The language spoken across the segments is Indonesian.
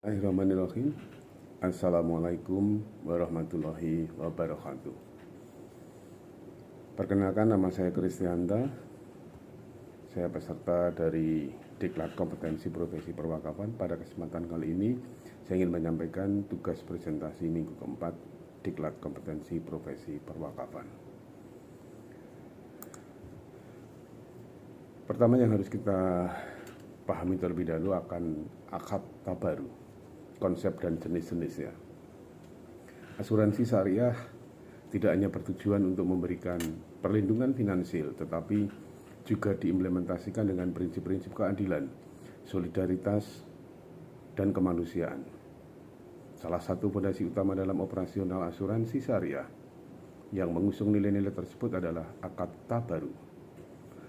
Bismillahirrahmanirrahim. Assalamualaikum warahmatullahi wabarakatuh. Perkenalkan, nama saya Kristianta. Saya peserta dari Diklat Kompetensi Profesi Perwakafan. Pada kesempatan kali ini saya ingin menyampaikan tugas presentasi minggu keempat Diklat Kompetensi Profesi Perwakafan. Pertama yang harus kita pahami terlebih dahulu akan akad tabaru, konsep dan jenis-jenisnya. Asuransi syariah tidak hanya bertujuan untuk memberikan perlindungan finansial, tetapi juga diimplementasikan dengan prinsip-prinsip keadilan, solidaritas, dan kemanusiaan. Salah satu fondasi utama dalam operasional asuransi syariah yang mengusung nilai-nilai tersebut adalah akad tabaru.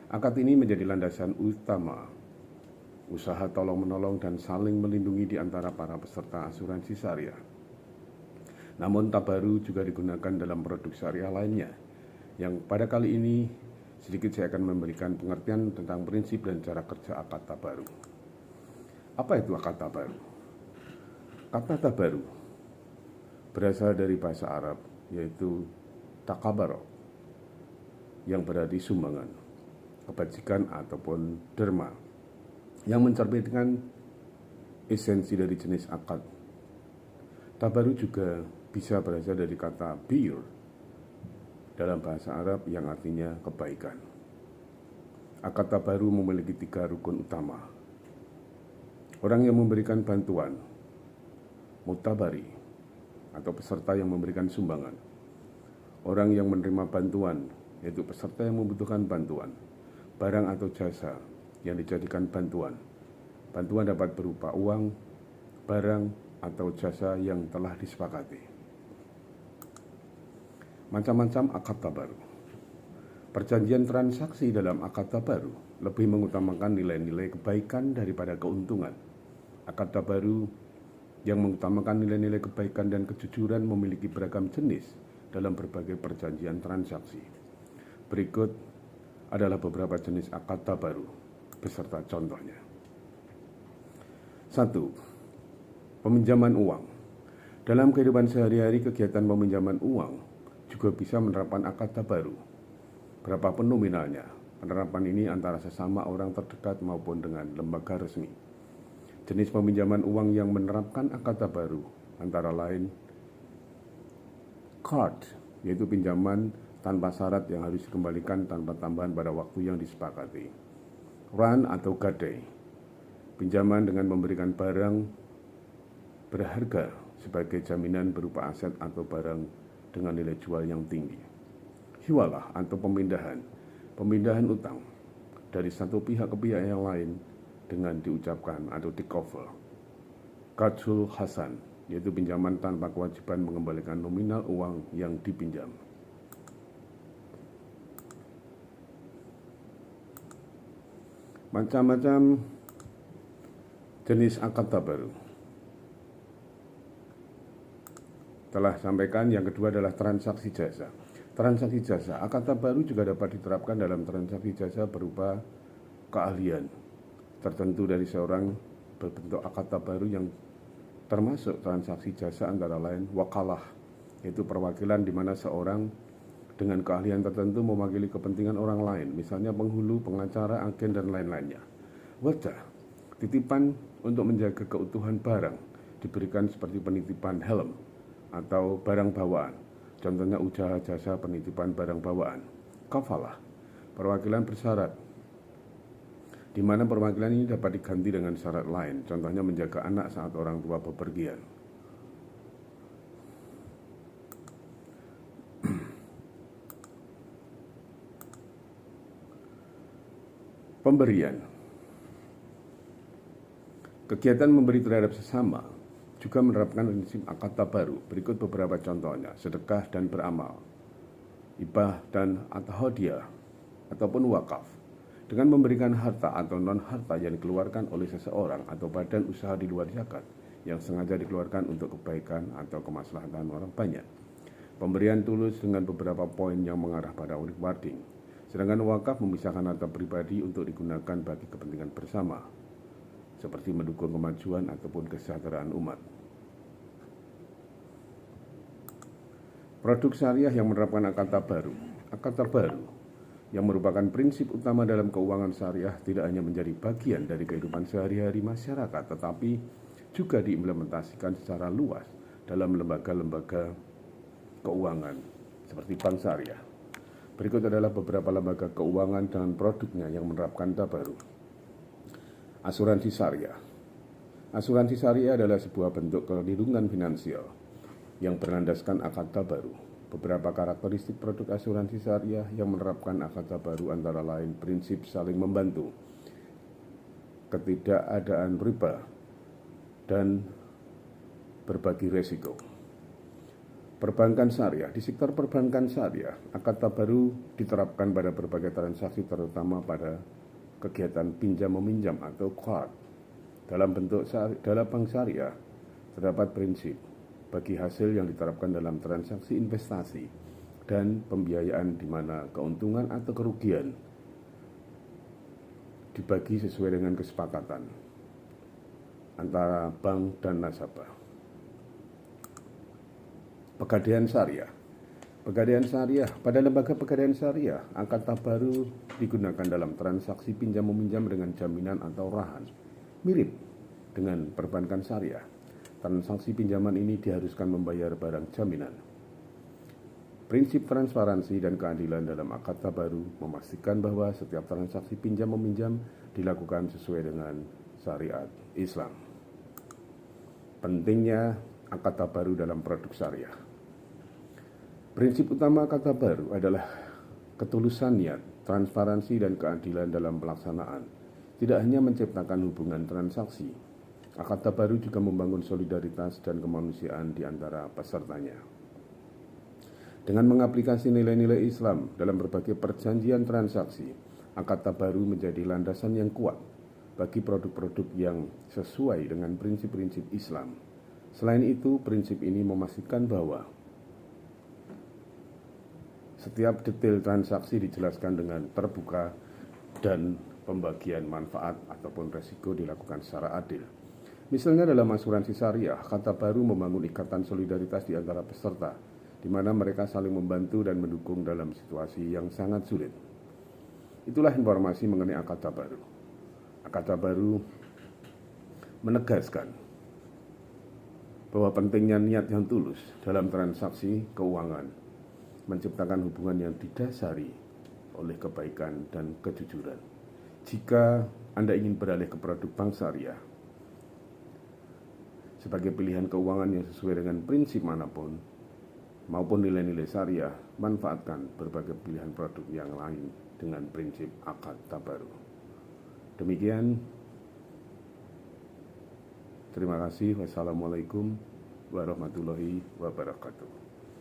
Akad ini menjadi landasan utama usaha tolong-menolong dan saling melindungi di antara para peserta asuransi syariah. Namun tabaru juga digunakan dalam produk syariah lainnya, yang pada kali ini sedikit saya akan memberikan pengertian tentang prinsip dan cara kerja akad tabaru. Apa itu akad tabaru? Kata tabaru berasal dari bahasa Arab, yaitu takabaro, yang berarti sumbangan, kebajikan ataupun derma, yang mencerminkan esensi dari jenis akad. Tabaru juga bisa berasal dari kata bir dalam bahasa Arab yang artinya kebaikan. Akad tabaru memiliki 3 rukun utama. Orang yang memberikan bantuan, mutabari, atau peserta yang memberikan sumbangan. Orang yang menerima bantuan, yaitu peserta yang membutuhkan bantuan. Barang atau jasa yang dijadikan bantuan. Bantuan dapat berupa uang, barang, atau jasa yang telah disepakati. Macam-macam akad tabaru. Perjanjian transaksi dalam akad tabaru lebih mengutamakan nilai-nilai kebaikan daripada keuntungan. Akad tabaru yang mengutamakan nilai-nilai kebaikan dan kejujuran memiliki beragam jenis dalam berbagai perjanjian transaksi. Berikut adalah beberapa jenis akad tabaru beserta contohnya. 1. Peminjaman uang. Dalam kehidupan sehari-hari, kegiatan peminjaman uang juga bisa menerapkan akad tabaru. Berapapun nominalnya, penerapan ini antara sesama orang terdekat maupun dengan lembaga resmi. Jenis peminjaman uang yang menerapkan akad tabaru antara lain card, yaitu pinjaman tanpa syarat yang harus dikembalikan tanpa tambahan pada waktu yang disepakati. Run atau gadai, pinjaman dengan memberikan barang berharga sebagai jaminan berupa aset atau barang dengan nilai jual yang tinggi. Hiwalah atau pemindahan utang dari satu pihak ke pihak yang lain dengan diucapkan atau take over. Qardul Hasan, yaitu pinjaman tanpa kewajiban mengembalikan nominal uang yang dipinjam. Macam-macam jenis akad tabaru. Telah sampaikan. Yang kedua adalah transaksi jasa. Transaksi jasa, akad tabaru juga dapat diterapkan dalam transaksi jasa berupa keahlian tertentu dari seorang berbentuk akad tabaru yang termasuk transaksi jasa antara lain wakalah, yaitu perwakilan di mana seorang dengan keahlian tertentu mewakili kepentingan orang lain, misalnya penghulu, pengacara, agen, dan lain-lainnya. Wadah, titipan untuk menjaga keutuhan barang diberikan seperti penitipan helm atau barang bawaan. Contohnya usaha jasa penitipan barang bawaan. Kafalah, perwakilan bersyarat, di mana perwakilan ini dapat diganti dengan syarat lain, contohnya menjaga anak saat orang tua bepergian. Pemberian. Kegiatan memberi terhadap sesama juga menerapkan prinsip akad tabaru. Berikut beberapa contohnya: sedekah dan beramal, hibah dan hadiah, ataupun wakaf. Dengan memberikan harta atau non-harta yang dikeluarkan oleh seseorang atau badan usaha di luar zakat yang sengaja dikeluarkan untuk kebaikan atau kemaslahatan orang banyak. Pemberian tulus dengan beberapa poin yang mengarah pada wording. Sedangkan wakaf memisahkan harta pribadi untuk digunakan bagi kepentingan bersama. seperti mendukung kemajuan ataupun kesejahteraan umat. Produk syariah yang menerapkan akad tabaru yang merupakan prinsip utama dalam keuangan syariah tidak hanya menjadi bagian dari kehidupan sehari-hari masyarakat, tetapi juga diimplementasikan secara luas dalam lembaga-lembaga keuangan seperti bank syariah. Berikut adalah beberapa lembaga keuangan dan produknya yang menerapkan tabaru. Asuransi syariah. Asuransi syariah adalah sebuah bentuk perlindungan finansial yang berlandaskan akad tabaru. Beberapa karakteristik produk asuransi syariah yang menerapkan akad tabaru antara lain prinsip saling membantu, ketidakadaan riba, dan berbagi resiko. Perbankan syariah. Di sektor perbankan syariah, akad tabaru diterapkan pada berbagai transaksi, terutama pada kegiatan pinjam-meminjam atau qard. Dalam bank syariah, terdapat prinsip bagi hasil yang diterapkan dalam transaksi investasi dan pembiayaan di mana keuntungan atau kerugian dibagi sesuai dengan kesepakatan antara bank dan nasabah. Pegadaian syariah. Pegadaian syariah. Pada lembaga pegadaian syariah, akad tabaru digunakan dalam transaksi pinjam-meminjam dengan jaminan atau rahan. Mirip dengan perbankan syariah, transaksi pinjaman ini diharuskan membayar barang jaminan. Prinsip transparansi dan keadilan dalam akad tabaru memastikan bahwa setiap transaksi pinjam-meminjam dilakukan sesuai dengan syariat Islam. Pentingnya akad tabaru dalam produk syariah. Prinsip utama akad tabaru adalah ketulusan niat, transparansi, dan keadilan dalam pelaksanaan. Tidak hanya menciptakan hubungan transaksi, akad tabaru juga membangun solidaritas dan kemanusiaan di antara pesertanya. Dengan mengaplikasi nilai-nilai Islam dalam berbagai perjanjian transaksi, akad tabaru menjadi landasan yang kuat bagi produk-produk yang sesuai dengan prinsip-prinsip Islam. Selain itu, prinsip ini memastikan bahwa setiap detail transaksi dijelaskan dengan terbuka dan pembagian manfaat ataupun resiko dilakukan secara adil. Misalnya dalam asuransi syariah, akad tabaru membangun ikatan solidaritas di antara peserta, di mana mereka saling membantu dan mendukung dalam situasi yang sangat sulit. Itulah informasi mengenai akad tabaru. Akad tabaru menegaskan bahwa pentingnya niat yang tulus dalam transaksi keuangan, menciptakan hubungan yang didasari oleh kebaikan dan kejujuran. Jika Anda ingin beralih ke produk bank syariah sebagai pilihan keuangan yang sesuai dengan prinsip manapun maupun nilai-nilai syariah, manfaatkan berbagai pilihan produk yang lain dengan prinsip akad tabaru. Demikian, terima kasih. Wassalamualaikum warahmatullahi wabarakatuh.